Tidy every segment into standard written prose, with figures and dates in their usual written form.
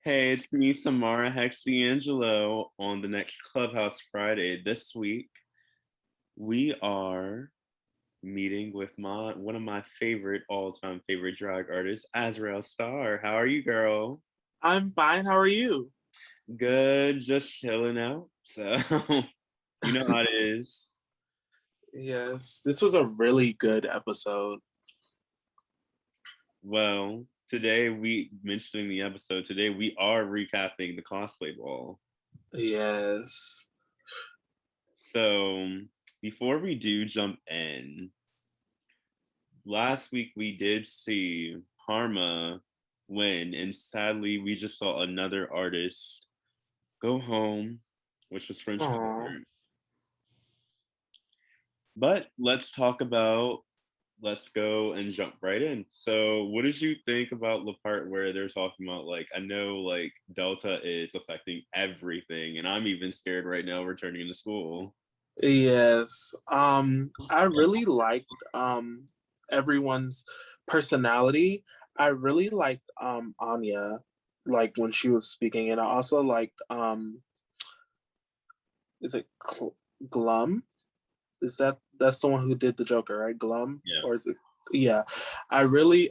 Hey, it's me, Samara Hex Di'Angelo. On the next Clubhouse Friday this week, we are meeting with one of my favorite all-time favorite drag artists, Azreil Star. How are you, girl? I'm fine. How are you? Good, just chilling out. So, you know how it is. Yes, this was a really good episode. Well, today we mentioning the episode. Today we are recapping the cosplay ball. Yes. So, before we do jump in, last week we did see Harma win, and sadly we just saw another artist go home, which was French Aw. Concert. But let's go and jump right in. So what did you think about the part where they're talking about, like, I know like Delta is affecting everything, and I'm even scared right now returning to school. Yes. I really liked everyone's personality. I really liked Anya, like when she was speaking, and I also liked is it Glum? Is that's the one who did the Joker, right? Glum? Yeah. Or is it yeah. I really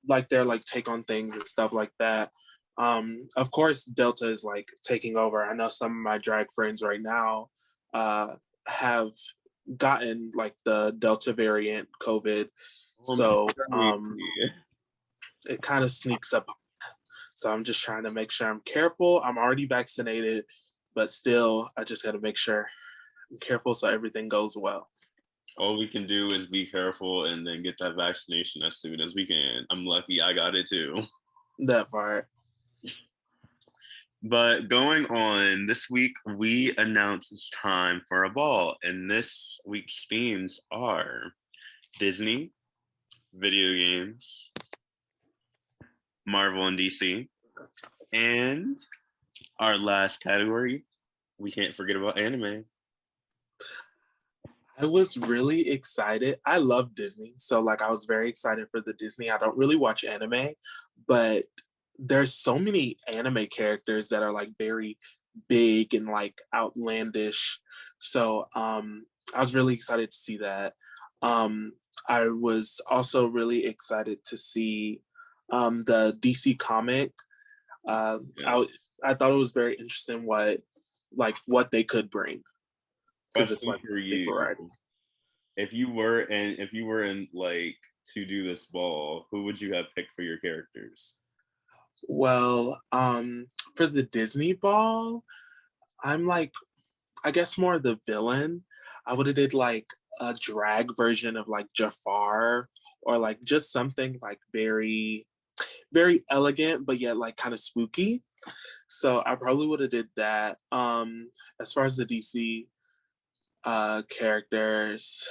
like their like take on things and stuff like that. Of course Delta is like taking over. I know some of my drag friends right now uh have gotten like the Delta variant COVID. Oh my So God. it kind of sneaks up. So I'm just trying to make sure I'm careful. I'm already vaccinated, but still I just gotta make sure I'm careful so everything goes well. All we can do is be careful and then get that vaccination as soon as we can. I'm lucky I got it too. That part. But going on, this week we announced it's time for a ball, and this week's themes are Disney, video games, Marvel and DC, and our last category, we can't forget about anime. I was really excited. I love Disney. So like I was very excited for the Disney. I don't really watch anime, but there's so many anime characters that are like very big and like outlandish. So I was really excited to see that. Um I was also really excited to see the DC comic. Uh Yeah. I I thought it was very interesting what they could bring because it's Question like for big you. variety. If you were in like to do this ball, who would you have picked for your characters? Well, for the Disney ball, I'm like, I guess more the villain. I would have did like a drag version of like Jafar or like just something like very, very elegant, but yet like kind of spooky. So I probably would have did that. As far as the DC characters,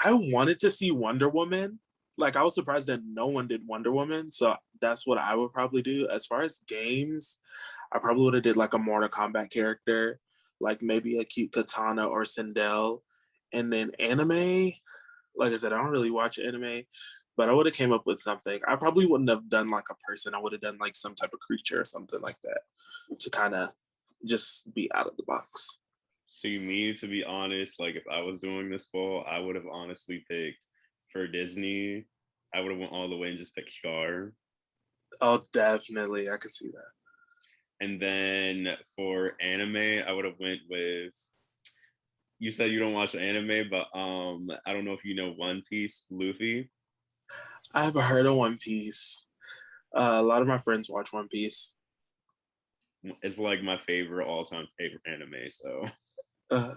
I wanted to see Wonder Woman. Like I was surprised that no one did Wonder Woman, so that's what I would probably do. As far as games, I probably would have did like a Mortal Kombat character, like maybe a cute Katana or Sindel. And then anime, like I said, I don't really watch anime, but I would have came up with something. I probably wouldn't have done like a person. I would have done like some type of creature or something like that to kind of just be out of the box. See, me, to be honest, like if I was doing this ball, I would have honestly picked for Disney. I would have went all the way and just picked Scar. Oh, definitely, I could see that. And then for anime, I would have went with, you said you don't watch anime, but I don't know if you know One Piece, Luffy. I've heard of One Piece. A lot of my friends watch One Piece. It's like my favorite all-time favorite anime. So, Uh,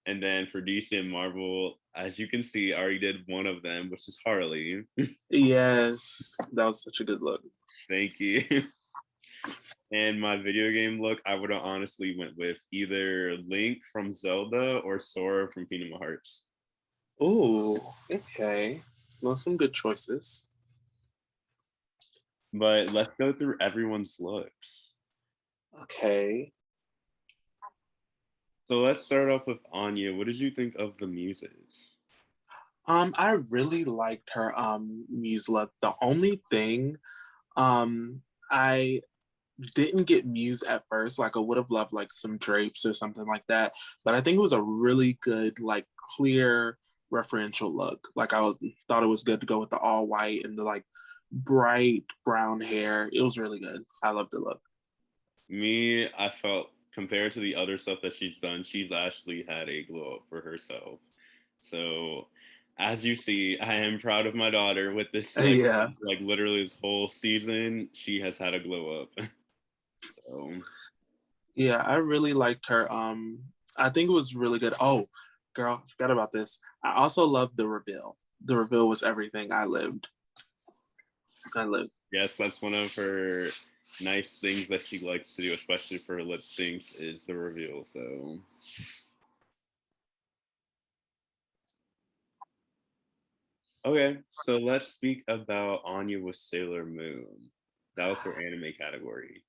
and then for DC and Marvel, as you can see, I already did one of them, which is Harley. yes, that was such a good look. Thank you. And my video game look, I would have honestly went with either Link from Zelda or Sora from Kingdom Hearts. Ooh, okay. Well, some good choices. But let's go through everyone's looks. Okay. So let's start off with Anya. What did you think of the muses? I really liked her muse look. The only thing I didn't get Muse at first. Like I would have loved like some drapes or something like that. But I think it was a really good, like clear referential look. Like thought it was good to go with the all white and the like bright brown hair. It was really good. I loved the look. Me, I felt compared to the other stuff that she's done, she's actually had a glow up for herself. So, as you see, I am proud of my daughter with this Yeah. like literally this whole season. She has had a glow up. So, Yeah, I really liked her. I think it was really good. Oh, girl, I forgot about this. I also loved the reveal. The reveal was everything. I lived. I lived. yes, that's one of her nice things that she likes to do, especially for her lip syncs, is the reveal. So, okay, so let's speak about Anya with Sailor Moon. That was her anime category.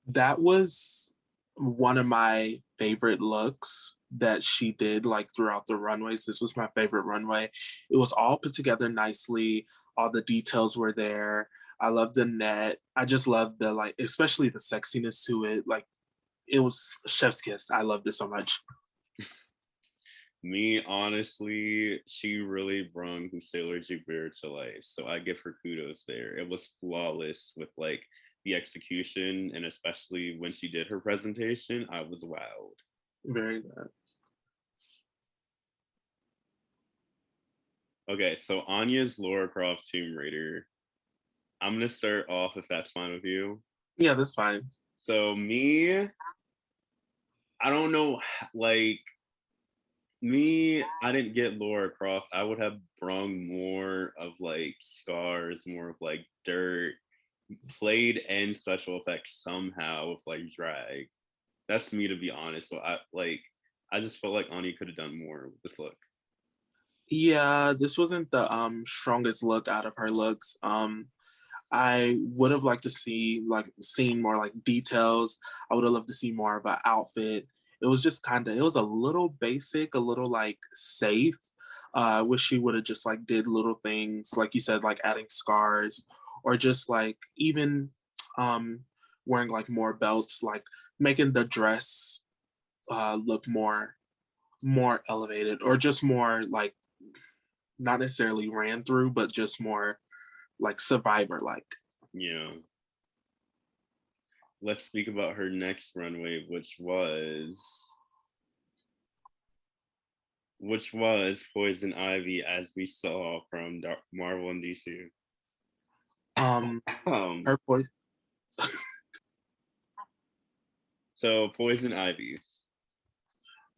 That was one of my favorite looks that she did like throughout the runways. This was my favorite runway. It was all put together nicely. All the details were there. I love the net. I just love the like, especially the sexiness to it. Like it was chef's kiss. I loved it so much. Me, honestly, she really brung Sailor Jupiter to life. So I give her kudos there. It was flawless with like the execution, and especially when she did her presentation, I was wowed. Very good. Okay, so Anya's Laura Croft Tomb Raider. I'm gonna start off if that's fine with you. Yeah, that's fine. So me, I don't know, like me, I didn't get Laura Croft. I would have brung more of like scars, more of like dirt, played and special effects somehow with like drag. That's me to be honest. So I just felt like Ani could have done more with this look. Yeah, this wasn't the strongest look out of her looks. I would have liked to see like seen more like details. I would have loved to see more of an outfit. It was just kind of it was a little basic, a little like safe. I wish she would have just like did little things like you said, like adding scars or just like even um wearing like more belts, like making the dress look more elevated or just more like not necessarily ran through, but just more like survivor like. You know. Let's speak about her next runway, which was Poison Ivy, as we saw from Marvel and DC. Um, Um, her voice. so Poison Ivy.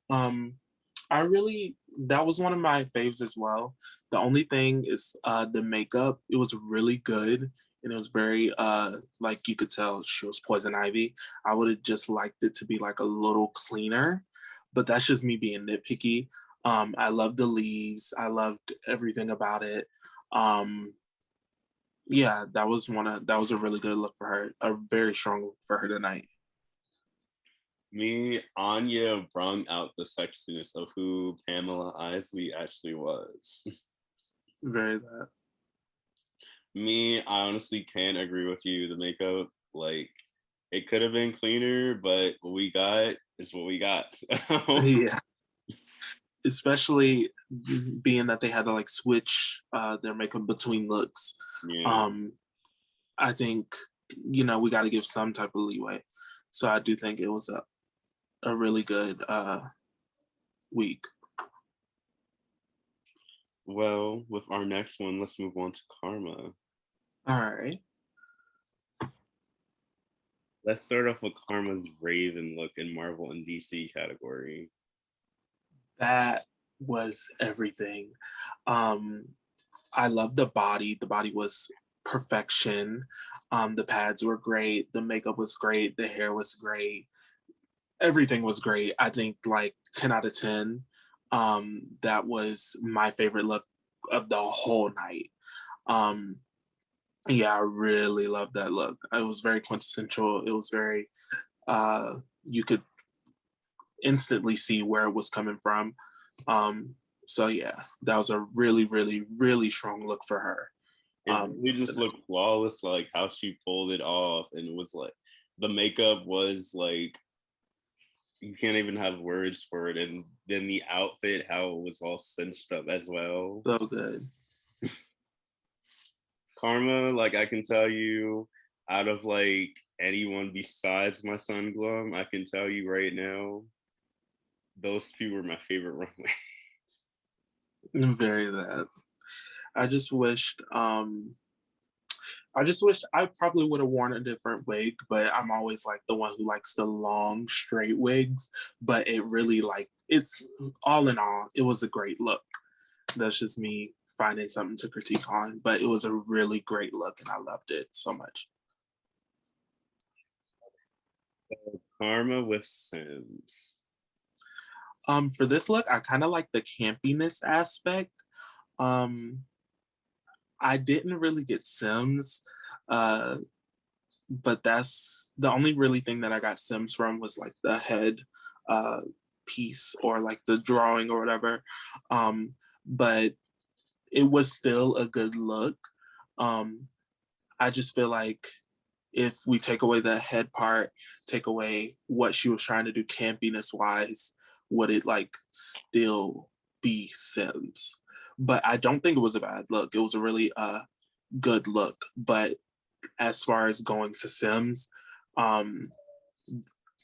Um, I really that was one of my faves as well. The only thing is the makeup. It was really good and it was very like you could tell she was Poison Ivy. I would have just liked it to be like a little cleaner, but that's just me being nitpicky. I loved the leaves. I loved everything about it. Um, yeah, that was a really good look for her. A very strong look for her tonight. Me, Anya brung out the sexiness of who Pamela Isley actually was. Very that. Me, I honestly can't agree with you. The makeup, like, it could have been cleaner, but what we got is what we got. So, Yeah. Especially being that they had to like switch their makeup between looks. yeah. Um, I think we got to give some type of leeway. So I do think it was a really good week. Well, with our next one, let's move on to Karma. All right, Let's start off with Karma's Raven look in Marvel and DC category. that was everything. Um, I love the body. The body was perfection. The pads were great. The makeup was great. The hair was great. Everything was great. I think like 10 out of 10. That was my favorite look of the whole night. Um, yeah, I really loved that look. It was very quintessential. It was very, you could instantly see where it was coming from. So yeah, that was a really, really, really strong look for her. It really just looked flawless, like how she pulled it off, and it was like the makeup was like you can't even have words for it, and then the outfit, how it was all cinched up as well. So good. Karma, like I can tell you, out of like anyone besides my son Glum, I can tell you right now, those two were my favorite runways. Very that. I just wished I probably would have worn a different wig, but I'm always like the one who likes the long straight wigs. But it really like it's all in all, it was a great look. That's just me finding something to critique on, but it was a really great look and I loved it so much. Karma with Sims. For this look, I kind of like the campiness aspect. Um, I didn't really get Sims, uh, but that's the only really thing that I got Sims from was like the head uh, piece or like the drawing or whatever. But it was still a good look. I just feel like if we take away the head part, take away what she was trying to do campiness wise, would it like still be Sims? But I don't think it was a bad look. It was a really good look. But as far as going to Sims, um,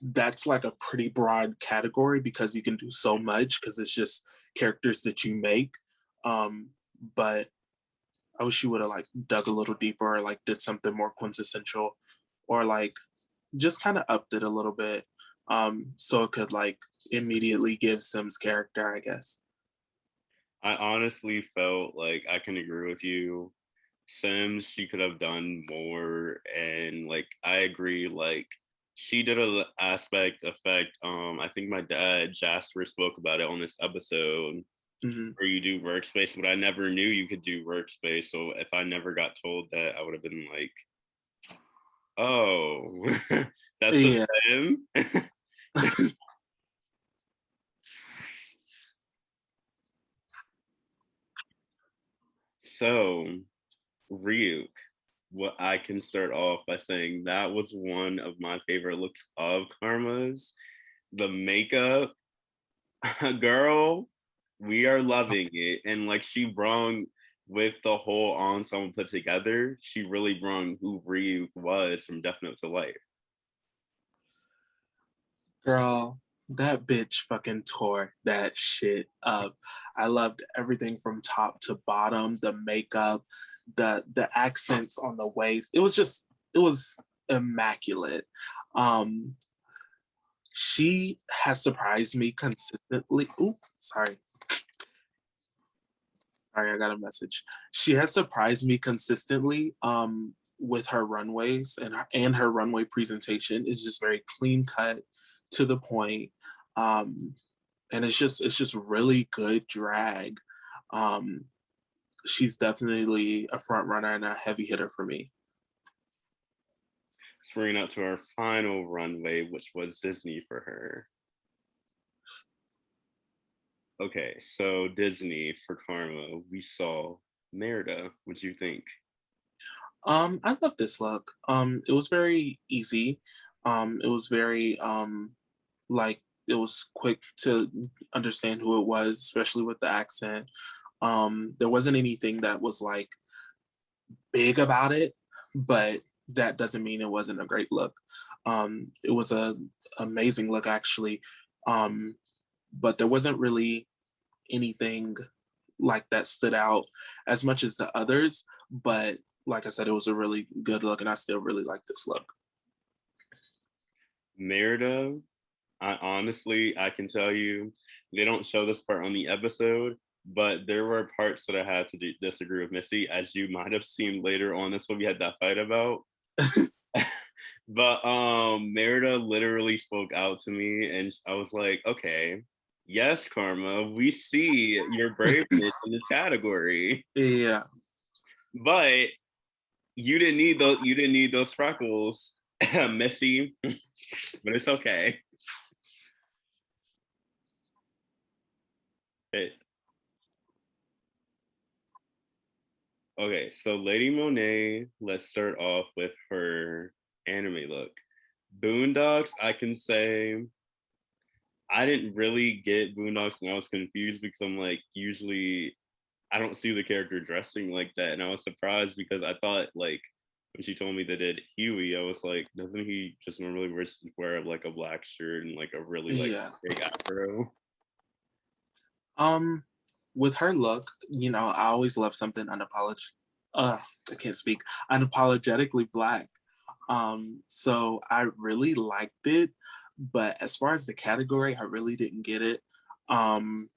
that's like a pretty broad category because you can do so much because it's just characters that you make. But I wish you would have like dug a little deeper or like did something more quintessential or like just kind of upped it a little bit so it could like immediately give Sims character, I guess. I honestly felt like I can agree with you. Sims, she could have done more, and like I agree, like she did a aspect effect. I think my dad Jasper spoke about it on this episode Mm-hmm. where you do workspace, but I never knew you could do workspace. So if I never got told that, I would have been like, oh, that's a Yeah. sim. So Ryuk, what I can start off by saying that was one of my favorite looks of Karma's. The makeup, girl, we are loving it. And like she brung with the whole ensemble put together, she really brung who Ryuk was from Death Note to life. Girl, that bitch fucking tore that shit up. I loved everything from top to bottom, the makeup, the accents on the waist. It was immaculate. Um she has surprised me consistently. Ooh, sorry. Sorry, I got a message. She has surprised me consistently with her runways and her runway presentation is just very clean cut to the point. Um, and it's just really good drag. Um, she's definitely a front runner and a heavy hitter for me. Let's bring it up to our final runway, which was Disney for her. Okay, so Disney for Karma, we saw Merida. What'd you think? I love this look. It was very easy. It was very like it was quick to understand who it was, especially with the accent. There wasn't anything that was like big about it, but that doesn't mean it wasn't a great look. It was a amazing look actually, but there wasn't really anything like that stood out as much as the others. But like I said, it was a really good look, and I still really like this look. Merida, I honestly, I can tell you, they don't show this part on the episode, but there were parts that I had to disagree with Missy, as you might have seen later on. That's what we had that fight about. But Merida literally spoke out to me, and I was like, okay, yes, Karma, we see your braveness in this category, Yeah. but you didn't need those. You didn't need those freckles, Missy. But it's okay. It, Okay, so Lady Monet, let's start off with her anime look. Boondocks, I can say I didn't really get Boondocks and I was confused because I'm like, usually I don't see the character dressing like that. And I was surprised because I thought like when she told me they did Huey, I was like, doesn't he just normally wear like a black shirt and like a really like Yeah. big afro? Um, with her look, I always love something I can't speak, unapologetically black. So I really liked it, but as far as the category, I really didn't get it. Um,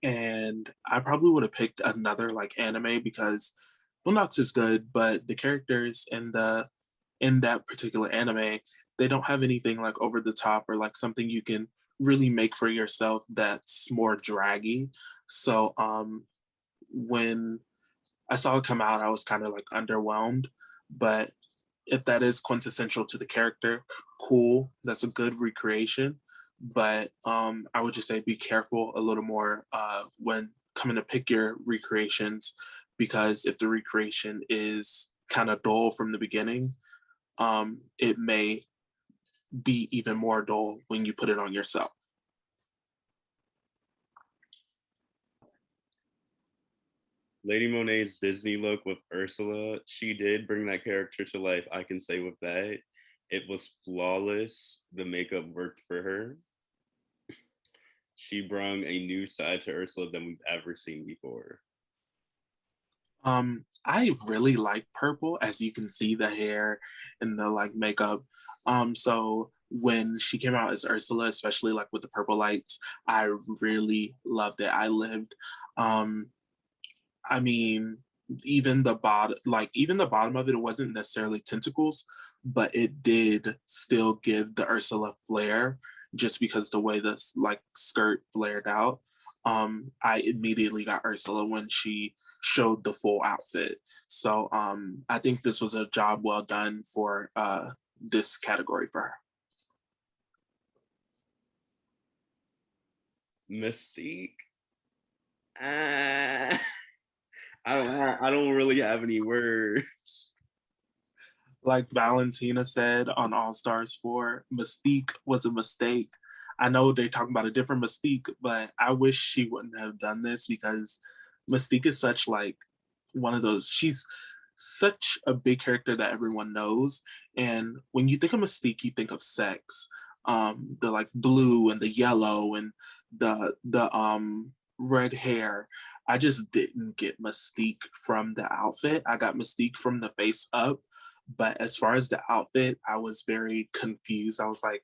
and I probably would have picked another like anime because Boondocks is good, but the characters in that particular anime, they don't have anything like over the top or like something you can really make for yourself that's more draggy. So when I saw it come out, I was kind of like underwhelmed. But if that is quintessential to the character, cool. That's a good recreation. But I would just say be careful a little more when coming to pick your recreations, because if the recreation is kind of dull from the beginning, it may be even more dull when you put it on yourself. Lady Monet's Disney look with Ursula, she did bring that character to life. I can say with that, it was flawless. The makeup worked for her. She brought a new side to Ursula than we've ever seen before. I really like purple, as you can see the hair and the like makeup. So when she came out as Ursula, especially like with the purple lights, I really loved it. I lived. Um, I mean, even the bottom of it wasn't necessarily tentacles, but it did still give the Ursula flair just because the way this like skirt flared out. I immediately got Ursula when she showed the full outfit. So I think this was a job well done for this category for her. Mystique, ah, I don't really have any words. Like Valentina said on All Stars 4, Mystique was a mistake. I know they're talking about a different Mystique, but I wish she wouldn't have done this because Mystique is such like one of those, she's such a big character that everyone knows. And when you think of Mystique, you think of sex. The like blue and the yellow and the red hair. I just didn't get Mystique from the outfit. I got Mystique from the face up, but as far as the outfit, I was very confused. I was like,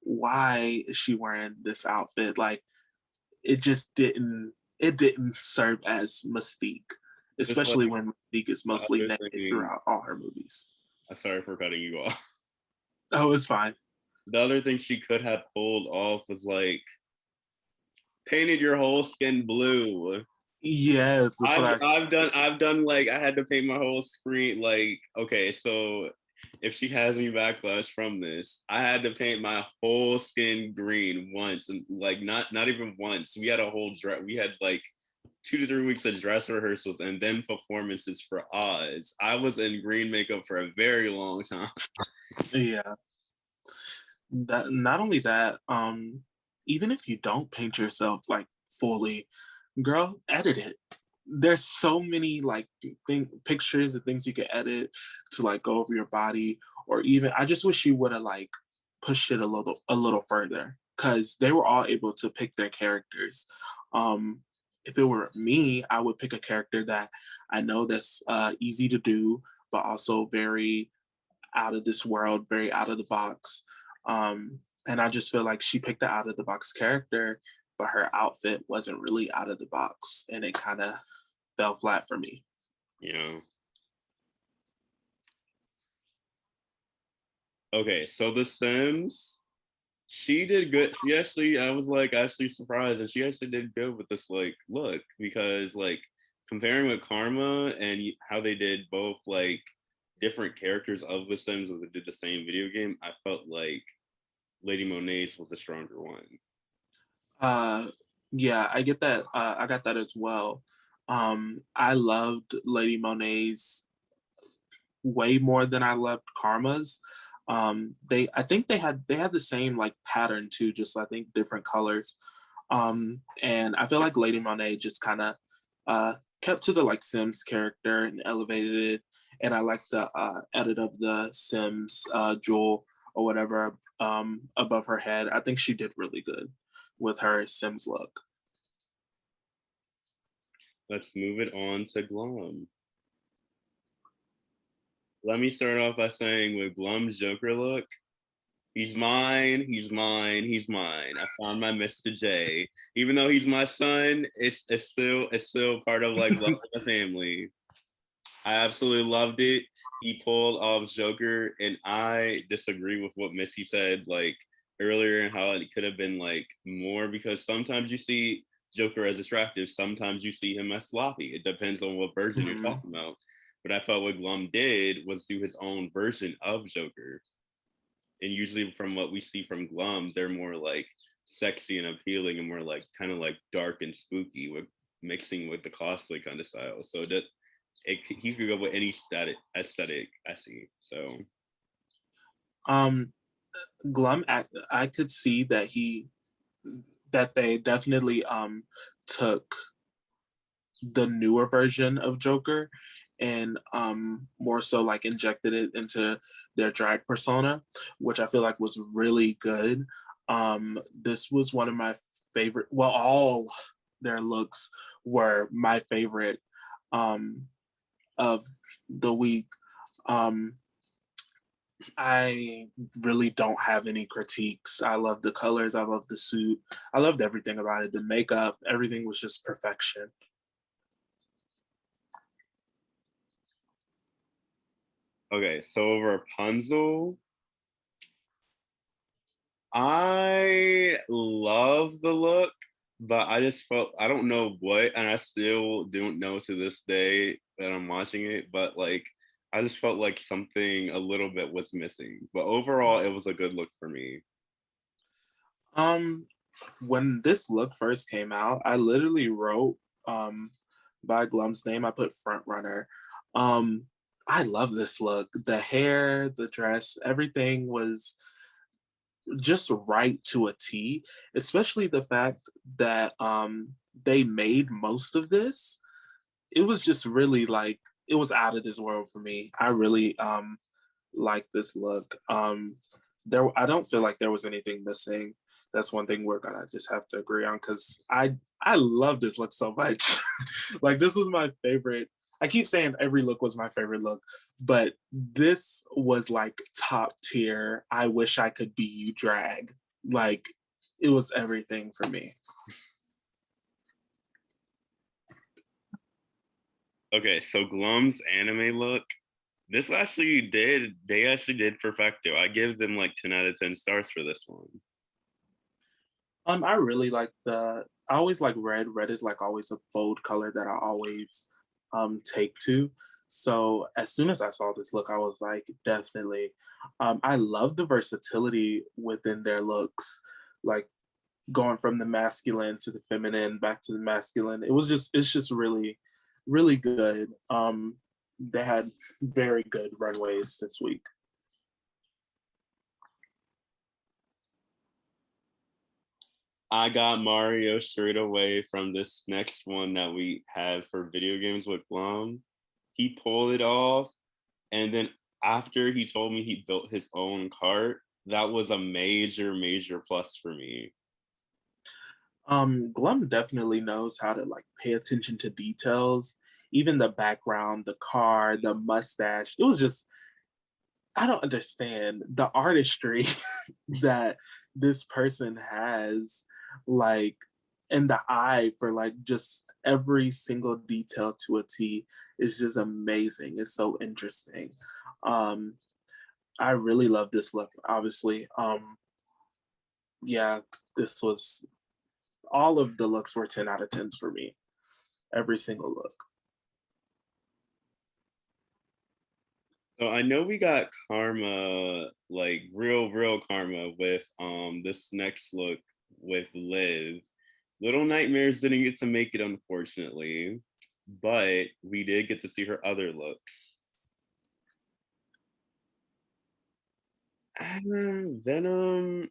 why is she wearing this outfit? Like it didn't serve as Mystique, Just like especially when Mystique is the mostly other naked thing, throughout all her movies. I'm sorry for cutting you off. Oh, it's fine. The other thing she could have pulled off was like painted your whole skin blue. Yes, that's what I've done like I had to paint my whole screen like okay, so if she has any backlash from this, I had to paint my whole skin green once and like not even once. We had a whole dress. We had like 2 to 3 weeks of dress rehearsals and then performances for Oz. I was in green makeup for a very long time. yeah. That not only that, even if you don't paint yourself like fully, girl, edit it. There's so many like pictures and things you can edit to like go over your body, or even I just wish you would have like pushed it a little further because they were all able to pick their characters. Um, if it were me, I would pick a character that I know that's easy to do, but also very out of this world, very out of the box. And I just feel like she picked the out of the box character, but her outfit wasn't really out of the box, and it kind of fell flat for me. You know. Okay, so The Sims, she did good. She actually, I was like actually surprised, and she actually did good with this like look because like comparing with Karma and how they did both like different characters of The Sims when they did the same video game, I felt like Lady Monet's was a stronger one. Uh, yeah, I get that. I got that as well. I loved Lady Monet's way more than I loved Karma's. I think they had the same like pattern too, just I think different colors. And I feel like Lady Monet just kind of kept to the like Sims character and elevated it. And I like the edit of the Sims jewel or whatever above her head. I think she did really good with her Sims look. Let's move it on to Glum. Let me start off by saying with Glum's Joker look, he's mine, he's mine, he's mine. I found my Mr. J. Even though he's my son, it's still part of like love of the family. I absolutely loved it. He pulled off Joker, and I disagree with what Missy said like earlier and how it could have been like more because sometimes you see Joker as attractive, sometimes you see him as sloppy. It depends on what version you're Mhm. talking about. But I felt what Glum did was do his own version of Joker. And usually from what we see from Glum, they're more like sexy and appealing and more like kind of like dark and spooky with mixing with the cosplay kind of style. So that he could go with any aesthetic I see. So Um, Glum, I could see that they definitely took the newer version of Joker and more so like injected it into their drag persona, which I feel like was really good. This was one of my favorite. Well, all their looks were my favorite um, of the week. Um, I really don't have any critiques. I love the colors. I love the suit. I loved everything about it. The makeup, everything was just perfection. okay, so Rapunzel, I love the look, but I just felt I don't know what, and I still don't know to this day that I'm watching it, but like I just felt like something a little bit was missing. But overall, it was a good look for me. Um, when this look first came out, I literally wrote by Glum's name. I put front runner. Um, I love this look. The hair, the dress, everything was just right to a T. Especially the fact that they made most of this. It was just really like it was out of this world for me. I really like this look. I don't feel like there was anything missing. That's one thing we're gonna just have to agree on because I love this look so much. Like this was my favorite. I keep saying every look was my favorite look, but this was like top tier. I wish I could be you drag. Like it was everything for me. Okay, so Glum's anime look, they actually did perfecto. I give them like 10 out of 10 stars for this one. I really like I always like red. Red is like always a bold color that I always take to. So as soon as I saw this look, I was like, definitely. I love the versatility within their looks, like going from the masculine to the feminine, back to the masculine. It's just really, really good. They had very good runways this week. I got Mario straight away from this next one that we have for video games with Glum. He pulled it off. And then after he told me he built his own cart, that was a major, major plus for me. Glum definitely knows how to like pay attention to details, even the background, the car, the mustache. It was just I don't understand the artistry that this person has, like, and the eye for like just every single detail to a T is just amazing. It's so interesting. Um, I really love this look. Obviously, yeah, this was all of the looks were 10 out of 10s for me. Every single look. So I know we got karma, like real karma with this next look with Liv. Little Nightmares didn't get to make it, unfortunately. but we did get to see her other looks. Venom,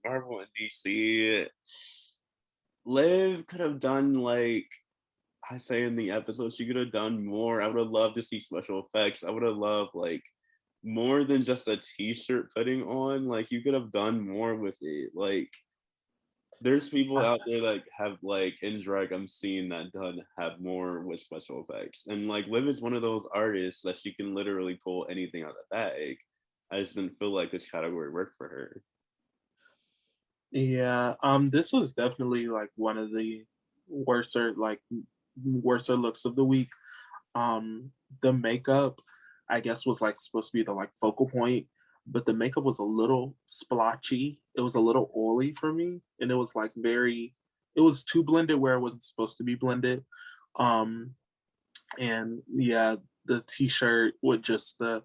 Marvel and DC. Liv could have done like I say in the episode, she could have done more. I would have loved to see special effects. I would have loved like more than just a t-shirt putting on. Like you could have done more with it. Like there's people out there that have like in drag I'm seeing that done have more with special effects. And like Liv is one of those artists that she can literally pull anything out of the bag. I just didn't feel like this category worked for her. Yeah, this was definitely like one of the worser worser looks of the week. Um, the makeup, I guess, was like supposed to be the like focal point, but the makeup was a little splotchy. It was a little oily for me, and it was like it was too blended where it wasn't supposed to be blended. Um, and yeah, the t-shirt with just the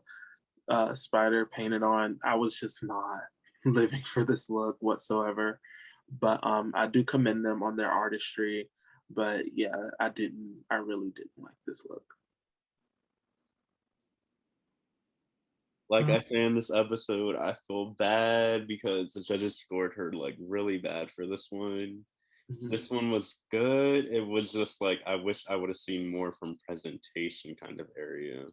spider painted on, I was just not living for this look whatsoever. But I do commend them on their artistry. But yeah, I really didn't like this look. Like I say in this episode, I feel bad because the judges scored her like really bad for this one. Mhm. This one was good. It was just like I wish I would have seen more from presentation kind of area.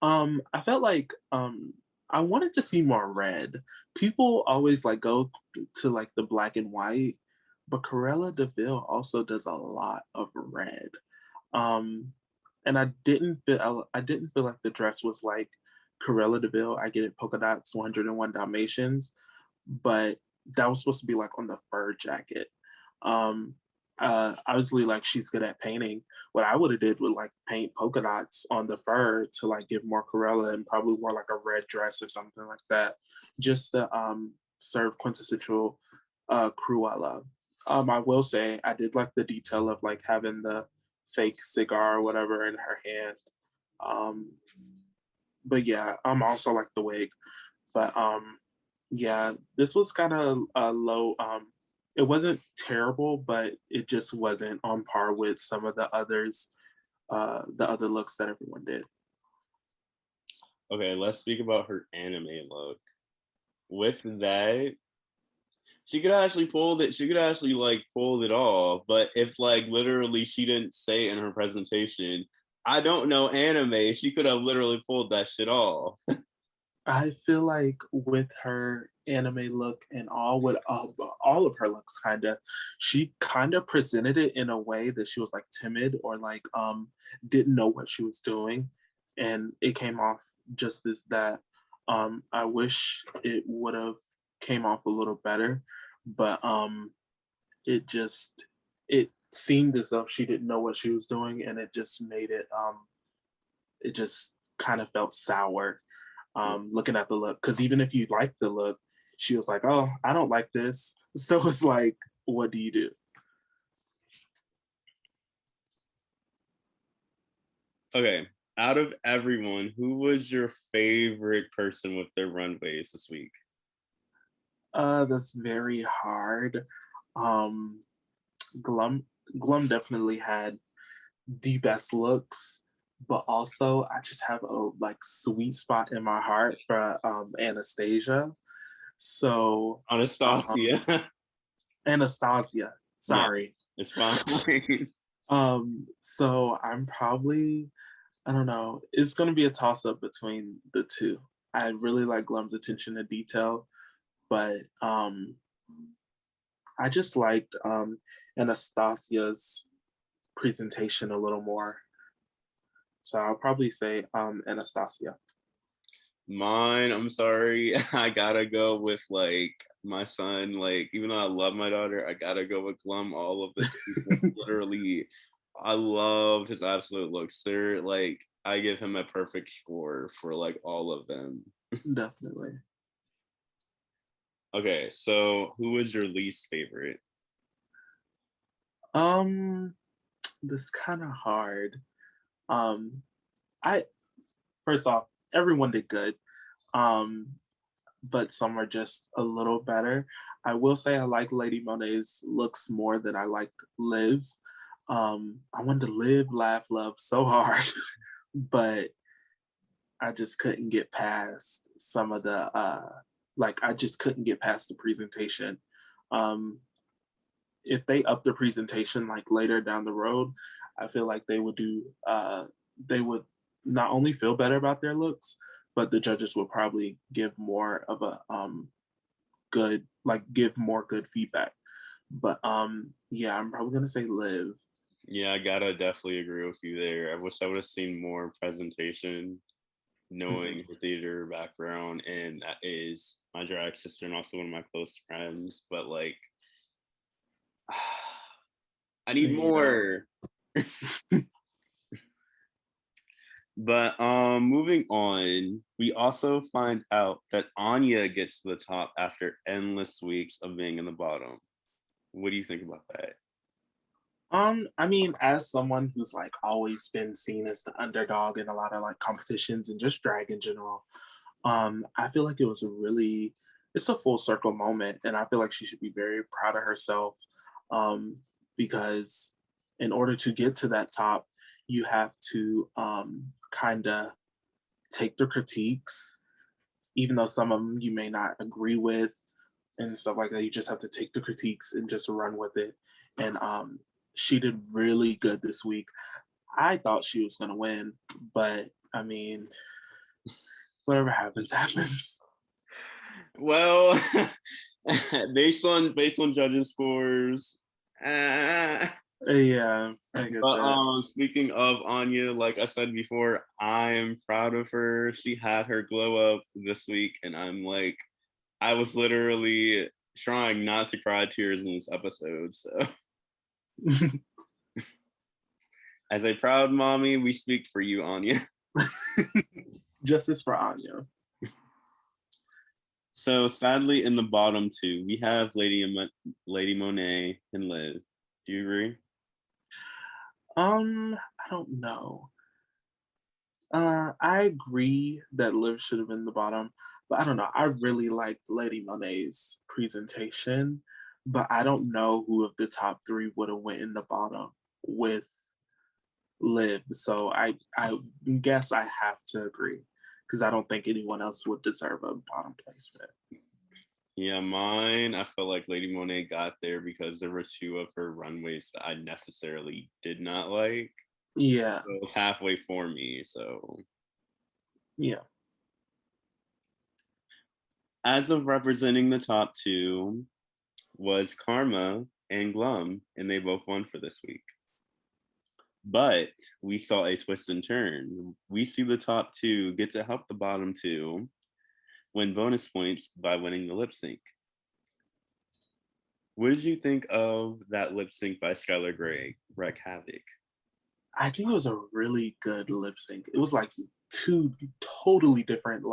I felt like I wanted to see more red. People always like go to like the black and white, but Corella Deville also does a lot of red. Um, and I didn't feel like the dress was like Corella Deville. I get it, polka dots, 101 Dalmatians, but that was supposed to be like on the fur jacket. Um, Obviously, like she's good at painting. What I would have did would like paint polka dots on the fur to like give more Corella and probably wear like a red dress or something like that, just to serve quintessential Cruella. I will say I did like the detail of like having the fake cigar or whatever in her hand. Um, but yeah, I'm also like the wig. But yeah, this was kind of a low. It wasn't terrible, but it just wasn't on par with some of the other looks that everyone did. Okay, let's speak about her anime look. With that, she could actually pull it. She could actually like pull it off. But if like literally she didn't say in her presentation, I don't know anime, she could have literally pulled that shit off. I feel like with her anime look and all of her looks, she kind of presented it in a way that she was like timid or like didn't know what she was doing, and it came off just as that. I wish it would have came off a little better, but it just it seemed as though she didn't know what she was doing, and it just made it just kind of felt sour looking at the look. Because even if you like the look, she was like, "Oh, I don't like this." So it's like, what do you do? Okay, out of everyone, who was your favorite person with their runways this week? That's very hard. Um, Glum Glum definitely had the best looks, but also I just have a like sweet spot in my heart for Anastasia. So um, Anastasia. Anastasia, Yeah, sorry. it's fine. So I'm probably I don't know. It's going to be a toss up between the two. I really like Glum's attention to detail, but I just liked Anastasia's presentation a little more. So I'll probably say Anastasia. Mine, I'm sorry. I gotta go with like my son. Like, even though I love my daughter, I gotta go with Glum. All of it. Literally, I loved his absolute looks. Sir, like, I give him a perfect score for like all of them. Definitely. Okay, so who was your least favorite? Um, this kind of hard. Um, I First off, everyone did good. Um, but some are just a little better. I will say I like Lady Monet's looks more than I liked Liv's. I wanted to live, laugh, love so hard, but I just couldn't get past some of the I just couldn't get past the presentation. Um, if they up the presentation like later down the road, I feel like they would not only feel better about their looks, but the judges would probably give more of a give more good feedback. But yeah, I'm probably gonna say live. Yeah, I gotta definitely agree with you there. I wish I would have seen more presentation, knowing Mhm. her theater background, and that is my drag sister and also one of my close friends. But like, I need Yeah. more. But moving on, we also find out that Anya gets to the top after endless weeks of being in the bottom. What do you think about that? I mean, as someone who's like always been seen as the underdog in a lot of like competitions and just drag in general, I feel like it's a full circle moment, and I feel like she should be very proud of herself, um, because in order to get to that top, you have to kind of take the critiques, even though some of them you may not agree with and stuff like that. You just have to take the critiques and just run with it. And she did really good this week. I thought she was going to win, but I mean, whatever happens, happens. Well, based on judges' scores, uh, Yeah, I get but that. speaking of Anya, like I said before, I'm proud of her. She had her glow up this week, and I'm like, I was literally trying not to cry tears in this episode. So, as a proud mommy, we speak for you, Anya. Justice for Anya. So sadly, in the bottom two, we have Lady Monet and Liv. Do you agree? I don't know. I agree that Liv should have been the bottom, but I don't know. I really liked Lady Monet's presentation, but I don't know who of the top three would have went in the bottom with Liv. So I guess I have to agree because I don't think anyone else would deserve a bottom placement. Yeah, mine. I felt like Lady Monet got there because there were two of her runways that I necessarily did not like. Yeah, So it was halfway for me. So yeah. as of representing the top two was Karma and Glum, and they both won for this week. But we saw a twist and turn. We see the top two get to help the bottom two win bonus points by winning the lip sync. What did you think of that lip sync by Skylar Grey, Wreck Havoc? I think it was a really good lip sync. It was like two totally different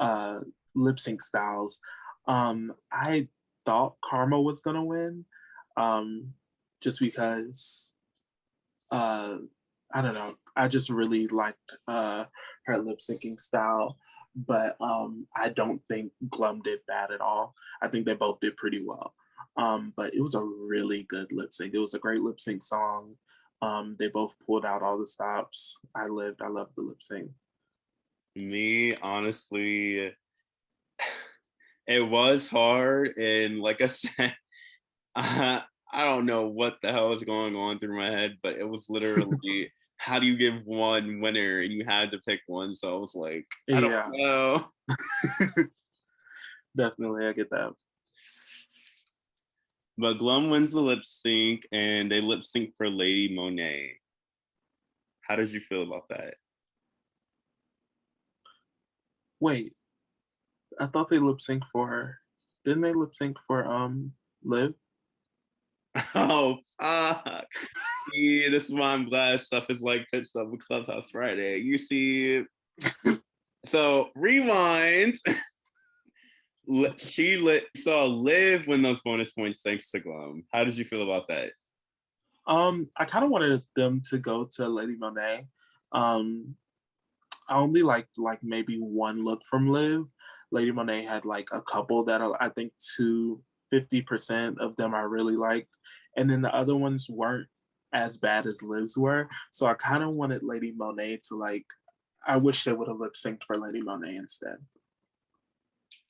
uh lip sync styles. I thought Karma was gonna win. Just because uh I don't know. I just really liked her lip syncing style. But I don't think Glum did bad at all. I think they both did pretty well. But it was a really good lip sync. It was a great lip sync song. They both pulled out all the stops. I loved the lip sync. Me, honestly, it was hard. And like I said, I don't know what the hell is going on through my head, but it was literally how do you give one winner and you had to pick one. So I was like, I don't Yeah, know. definitely. I get that. But Glum wins the lip sync and they lip sync for Lady Monet. How did you feel about that? Wait, I thought they lip sync for her. Didn't they lip sync for Liv? Oh, fuck. See, this is why I'm glad stuff is like Pit Stop with Clubhouse Friday. You see, so rewind. She saw Liv win those bonus points thanks to Glum. How did you feel about that? I kind of wanted them to go to Lady Monet. Um, I only liked like maybe one look from Liv. Lady Monet had like a couple that I think to 50% of them I really liked, and then the other ones weren't. as bad as Liv's were. So I kind of wanted Lady Monet to like. I wish they would have lip synced for Lady Monet instead.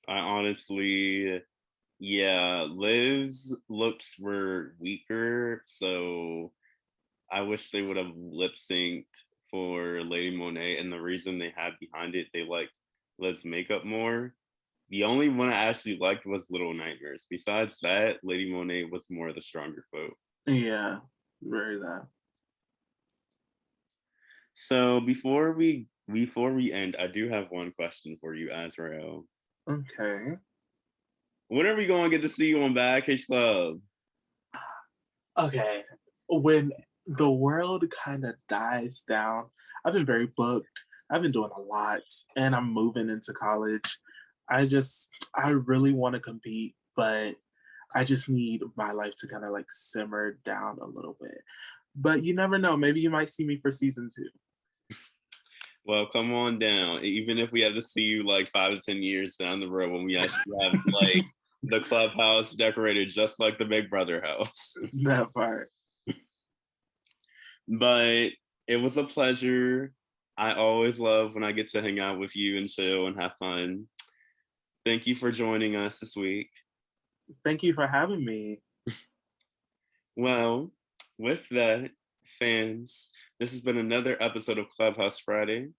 I honestly, yeah, Liv's looks were weaker, so I wish they would have lip synced for Lady Monet. And the reason they had behind it, they liked Liv's makeup more. The only one I actually liked was Little Nightmares. Besides that, Lady Monet was more the stronger vote. Yeah, very that. So before we end, I do have one question for you, Azrael. Okay. When are we going to get to see you on Bad Kidz Club? Okay. When the world kind of dies down, I've been very booked. I've been doing a lot and I'm moving into college. I really want to compete, but I just need my life to kind of like simmer down a little bit. But you never know. Maybe you might see me for season 2. Well, come on down. Even if we have to see you like 5 to 10 years down the road when we actually have like the clubhouse decorated just like the Big Brother house. That part. But it was a pleasure. I always love when I get to hang out with you and chill and have fun. Thank you for joining us this week. Thank you for having me. Well, with that, fans, this has been another episode of Clubhouse Friday,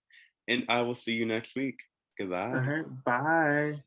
and I will see you next week. All Goodbye. right. Bye.